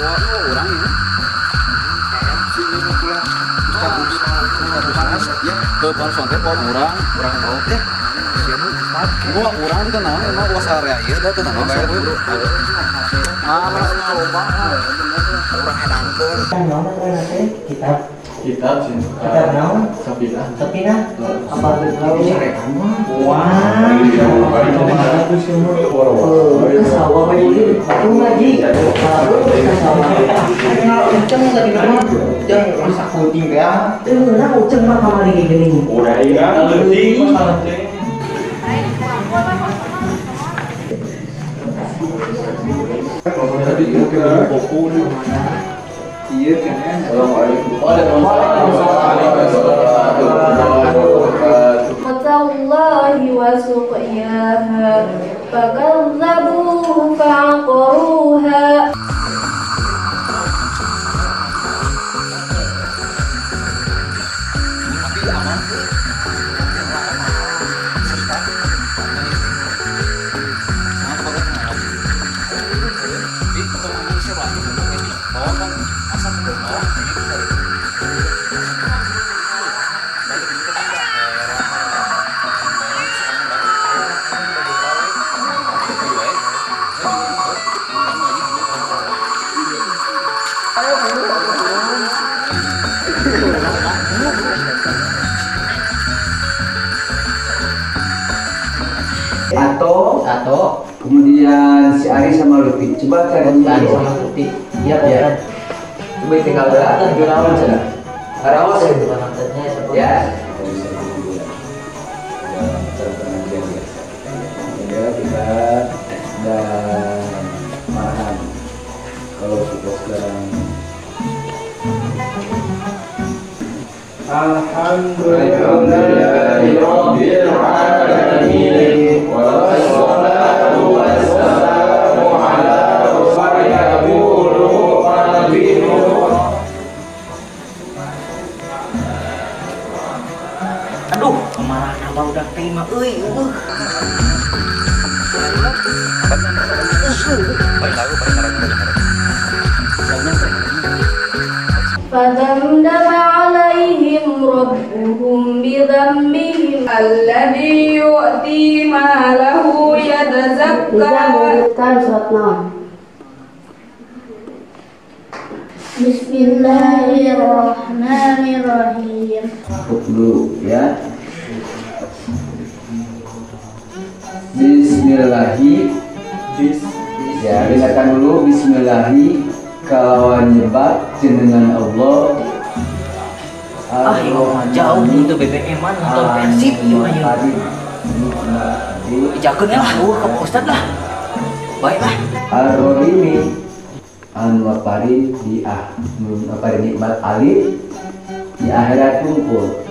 orang ini ke Palson teh orang tahu teh gua orang itu kenal emang gua area ieu da teu kenal saya dulu lomba orang edankeun kan naon teh kitab sih kitab naon Sapina apa itu sarekan wah kasawa we ieu atuh ngaji kasawa uceng tadi nama jeung masak kucing teh nah uceng mah kamari geuning udah iya leutik masalah teh kalau tadi itu kita buku nih iya kan Assalamualaikum Allahi wa suqiyaha fakazzabuhu fa'aqaruha Tato, kemudian si Ari sama Lutfi. Coba cari si Ari sama Lutfi. Iya, ya. Coba tinggal berapa jurawan sana. Karawas ya jurawannya ya. Ya kita dan Farhan. Kalau sudah sekarang Alhamdulillahirabbil alamin wassalatu wassalamu ala aduh kemarahan abang udah terima فدمدم عليهم ربهم بذنبهم الذي يؤتي ماله يتزكى Bismillahirrahmanirrahim. dulu ya. Bismillahi. Ya, dengarkan dulu Bismillahi kalawan nyebat jenengan Allah. jauh itu BBM-an nonton Persib ieu ayeuna. Dijakeun lah ke Ustad lah. Baiklah. Ar-Rahimi anu apari di nikmat alif di akhirat kumpul.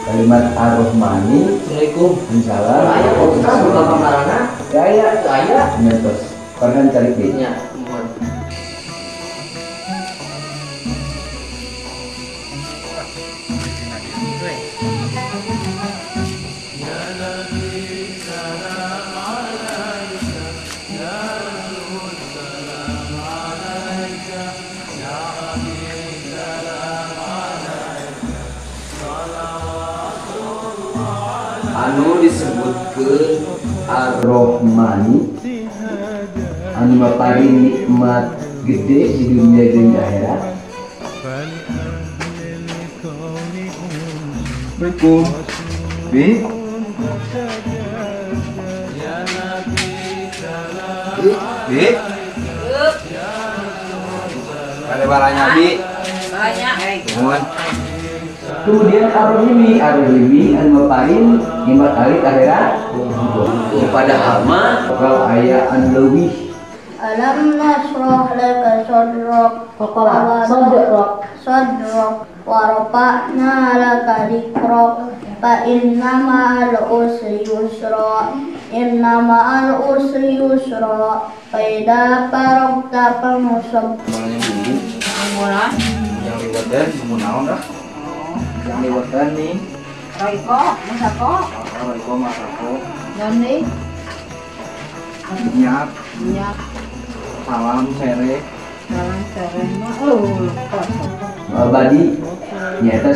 Kalimat Ar-Rahmani. Assalamualaikum. Insyaallah. Aya Ustad buka kamarana. Aya. Nyatos. Farhan cari di. Ya, anu disebutkeun Ar-Rahmani anu mapari nikmat gede di dunia jeung di akhirat. Assalamualaikum. Bi. Bi. Ada baranya Bi. Banyak. Mohon. Kemudian Ar-Rahimi anu maparin nikmat alif akhirat. Padahal mah kalau aya anu leuwih. Alam nasrah laka sadrak wa rafa'na laka dhikrak fa inna ma'al usri yusra fa idza faragta fansab. Yang liwatan mau naon dah? Yang liwatan nih. Raiko, masako, Assalamualaikum masako. nani, Minyak, minyak, salam sere. Abadi nyata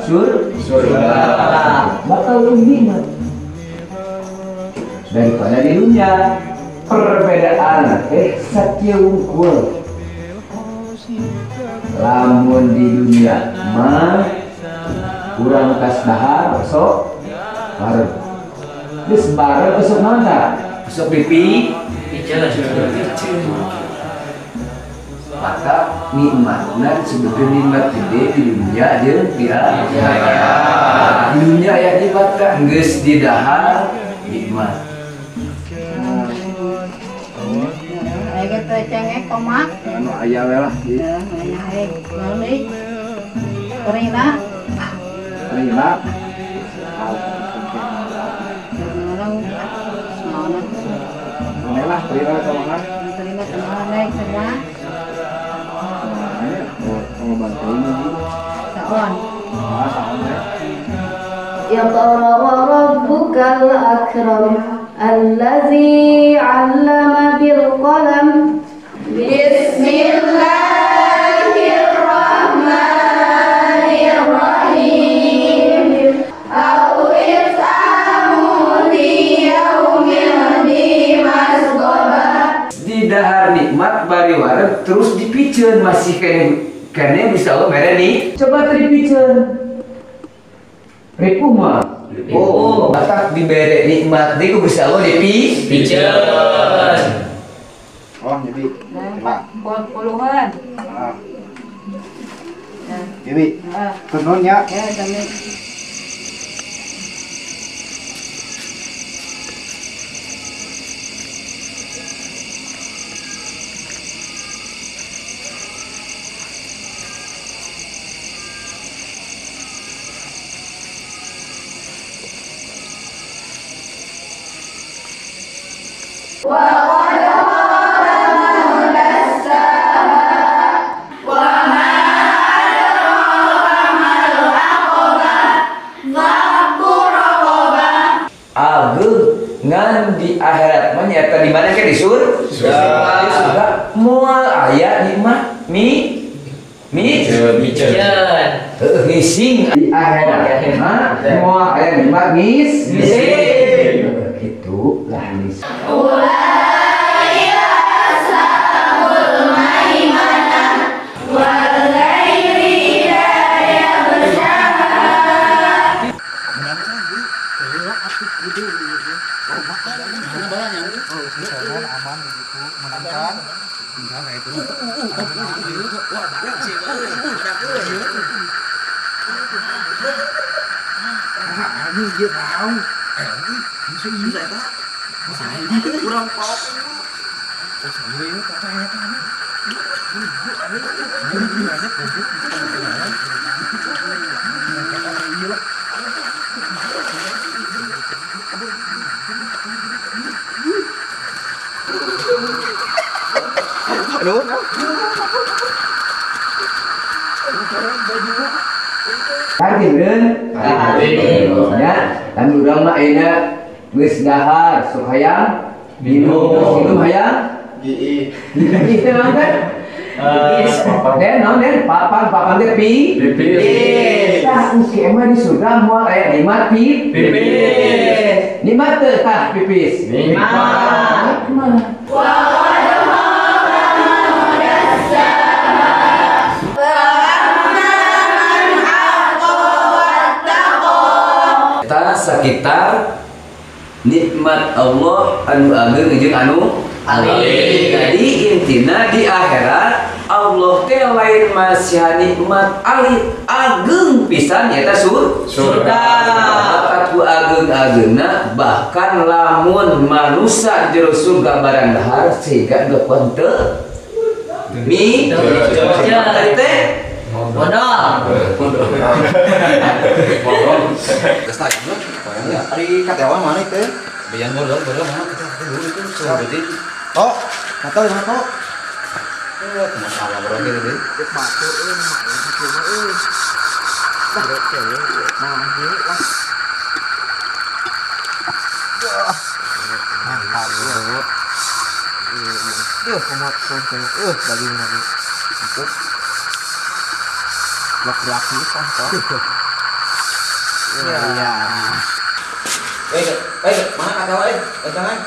surga bakal lebih nikmat daripada di dunia. Perbedaan satya wungkul. Lamun di dunia mah kurang kas dahar sok bareng. Geus bareng besok mana? Besok pipi maka nikmatna sebetulnya nikmat gede di dunia aja dia di dunia ya nikmat kan geus di dahar nikmat. Ayo kita cengek komak. Anu aya we lah. Ya, ayo lalu Karina. Rina. Mana lah Rina sama Karina kemana naik semua? Sama bantu ini. Saon. اقرأ وربك الأكرم الذي علم بالقلم بسم الله الرحمن الرحيم أو إطعام في يوم ذي مسغبة. Di dahar nikmat bari wareg terus dipiceun masih kene bisa Allah mere nih. Coba tadi dipiceun. Ripu mah. Oh, batak dibere nikmat deui ku bisa Allah dipiceun. Oh, jadi. Puluhan. Jadi, tenunnya. Ya, dami. Ngan di akhirat mah nyata di mana kan di surga. Moal aya nikmat miceun. Ngising di akhirat mah moal aya nikmat ngising. Kitu lah ngising. Hadirin, ya, dan urang mah ayeuna geus dahar sok hayang minum hayang giih teh mah kan den naon den papan teh pipis tah si emang di surga moal aya nikmat pipis nikmat teh tah pipis nikmat sekitar nikmat Allah anu ageung jeung anu alim. Jadi intina di akhirat Allah teh lain masih nikmat alim ageung pisan nyata surga. Atu ageung-ageungna bahkan lamun manusia jero surga barang dahar siga deukeun teu mi teh modal. Geus tah ieu Ya, ari katewa mana teh? biyan modal mana kita dulu itu berarti Oh, kata mana kok? masalah berarti tadi Geus batu mak cuma Lah, cewek. Nah, ini lah. Mantap. daging lagi. Ikut. Laki-laki contoh. Iya. Mana kata wae? Jangan.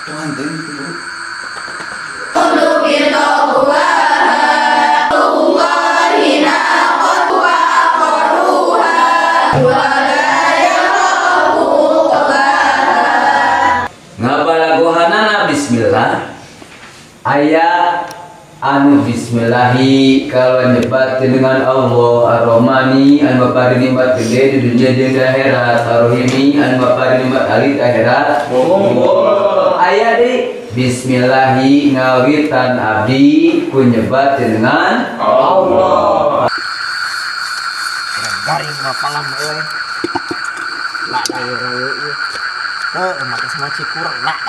Tuhan teh itu dulu. Ngabalagohanana bismillah. Aya anu bismillahi kalau nyebat dengan Allah ar-Rahmani anu mapari nikmat gede di dunia jeung di akhirat, ar-Rahimi anu mapari nikmat alit akhirat. Aya di bismillahi ngawitan abdi ku nyebat dengan Allah. Garing mapalam euy. Lah rayu ieu. Maka sama cikur lah.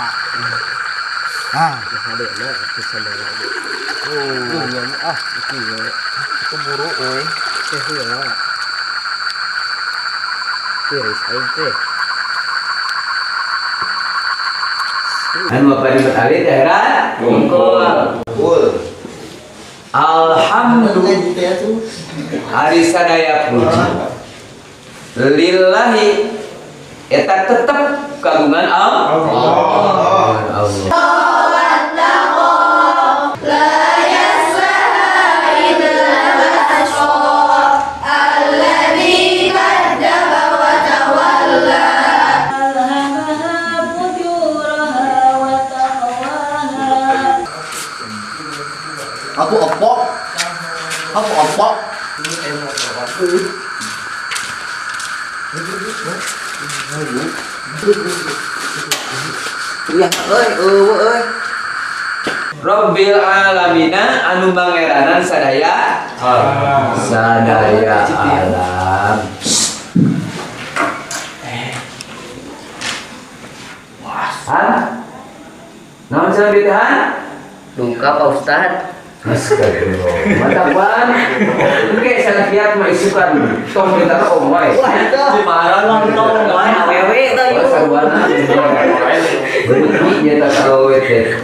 Ada lah itu saudara. Iya itu ya. Keburu euy. Teh ya. Tiris aing teh. Anu mapari nikmat alit akhirat. Alhamdulillah. Hari sadaya puji lillahi eta tetep kagungan Allah. Aku opok. Iya, euy. Rabbil alamina anu mangeranan sadaya alam. Naon cenah ditahan? Duka Pak Ustad. Astagfirullah. Matapan. Oke, sangat kiat mah isukan. Tong kita tong wae. Wah, itu. Parah lontong wae awewe teh. Sarwana. Beuki nya tak awewe teh.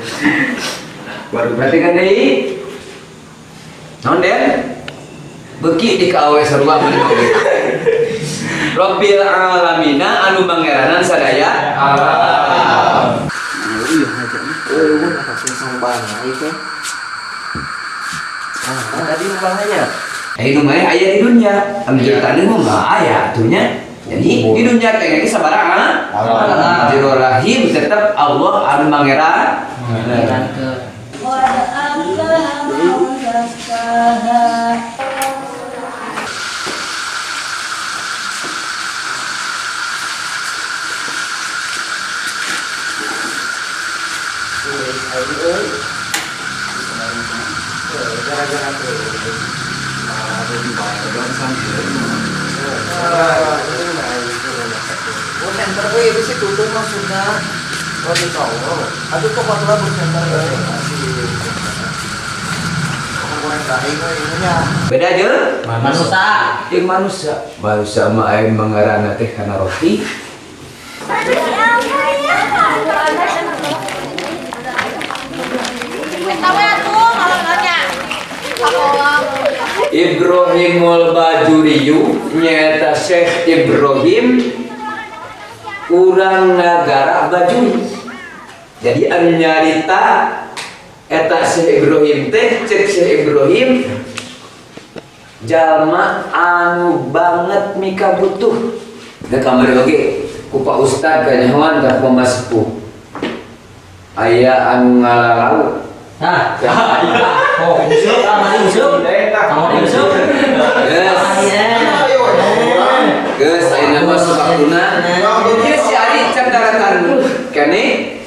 Baru perhatikan deui. Naon Den? Beuki di ka awewe sarua mah awewe. Rabbil alamina anu mangeranan sadaya alam. Tadi umpamanya. Nu mah aya di dunia, ambil tadi mah aya atunya. Jadi di dunia teh ge sabaraha? Allah. Rahim tetap Allah anu mangeran. Center gue bisa tutup maksudnya. Oh di kau. Aduh kok masalah bersenter ya. Beda aja Manusia. Yang manusia mah aya mangarana teh kana roti. Ibrahimul Bajuriyu nyata Syekh Ibrahim urang nagara Bajuri. Jadi anu nyarita eta Syekh Ibrahim teh cek Syekh Ibrahim jalma anu banget mika butuh. Da kamari oge ku Pak Ustad kanyahoan ka Pama Sepuh. Aya anu ngalalau. Nah, oh, usul, kamu usul. Geus ayeuna mah subaktuna. Ieu si ari can daratan kene.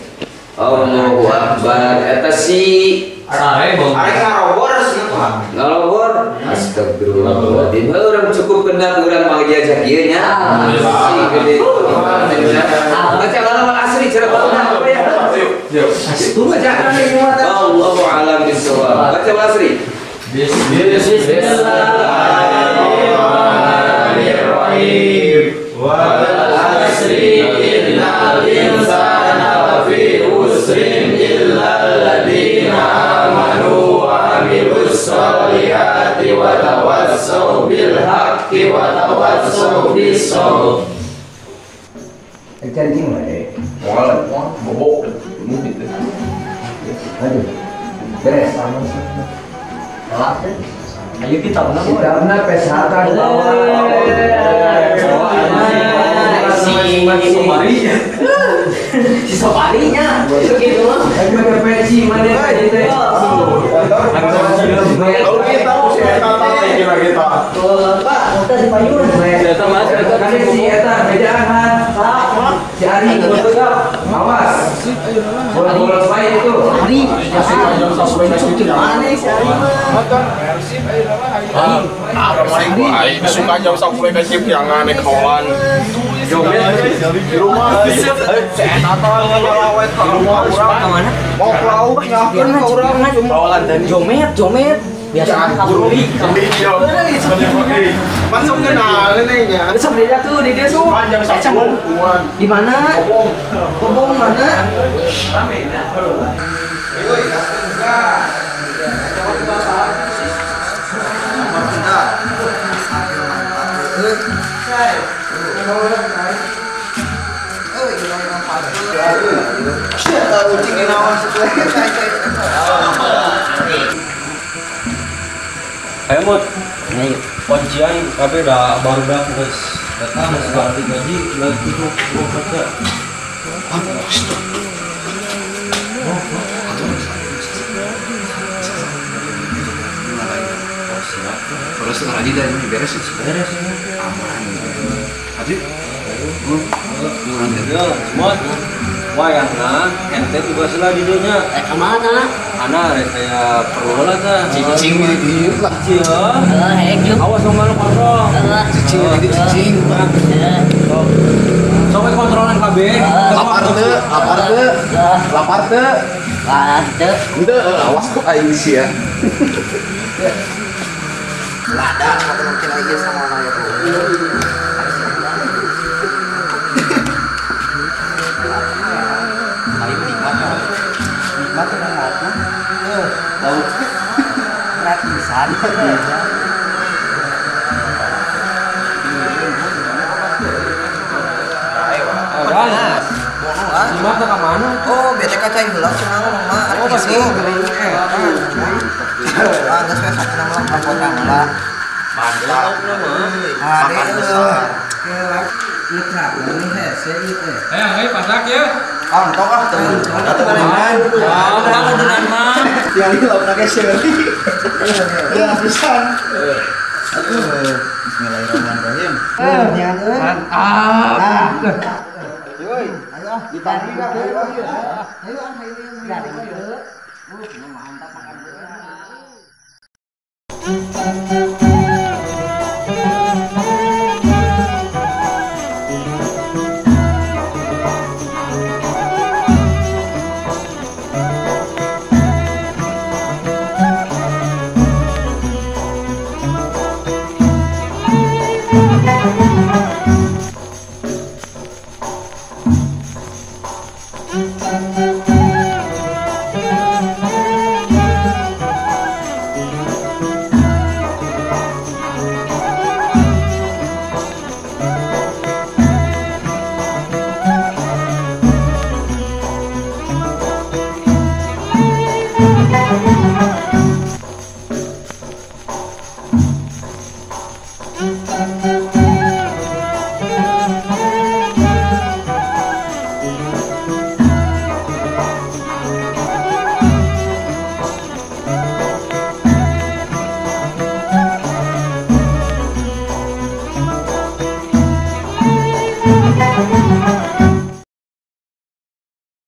Allahu Akbar eta si ngalobor. Astagfirullahaladzim. Urang cukup kenal urang mah diajak ieu nya. Si gede. Baca halaman asli cara baca apa ya? Baca Allahu a'lam bishawab. Baca asli. Bismillahirrahmanirrahim. Wal asri innal insana lafi khusrin illa alladziina Kencing wae. Bobok mungkin deh. Aduh. Beres. Ayo kita menang. Kita pesatan bawah. Si Soparinya. Gitu loh. Lagi pakai peci mana tadi teh. Kalau kita sih kata kita. Pak, kita di payung. Eta Mas, eta si eta bejaan. Si Ari awas. Bola-bola baik itu. Hari. Aneh si Ari mah. Suka jam 10 ke sip yang aneh kawan. Di rumah di rumah orang mau ke laut nyakin ke orang bawalan dan Jomet. Biasa kabeli. Masuk ke ini nya. Sebenarnya tuh di dia tuh. Jam 10 Di mana? Kobong mana? Ayo Mut, kuncian tapi udah baru guys. Datang ganti gaji lagi tuh kerja. Terus sekarang aja ini beres sih. Beres ini. Aman. Tadi Ya, Mut. Wayangna ente juga salah di dunia. Kemana? Ana rek kayak perlu lah tah. cicing di lah. Cing. Awas dong malu kontrol. Cicing lagi cicing. Sampai kontrolan KB. Lapar teu. Ente awas kok aing sih ya. Lada, mungkin lagi sama anak itu. Gratisan. Panas. Simak ke mana? Oh, bete kaca hilang cuma ngomong mah. Oh, pasti. Ah, geus we sakit nama perkotaan lah. Mantap lah mah. Makan besar. Ayo pasak ya. Ah, entok ah tuh. Atuh barengan. Kamu udah mah. Yang ini lauk pakai Sherry. Ya, pisan. Bismillahirrahmanirrahim. Nyan euy. Mantap. Yoi, ayo ditarik ka. Ayo mantap makan.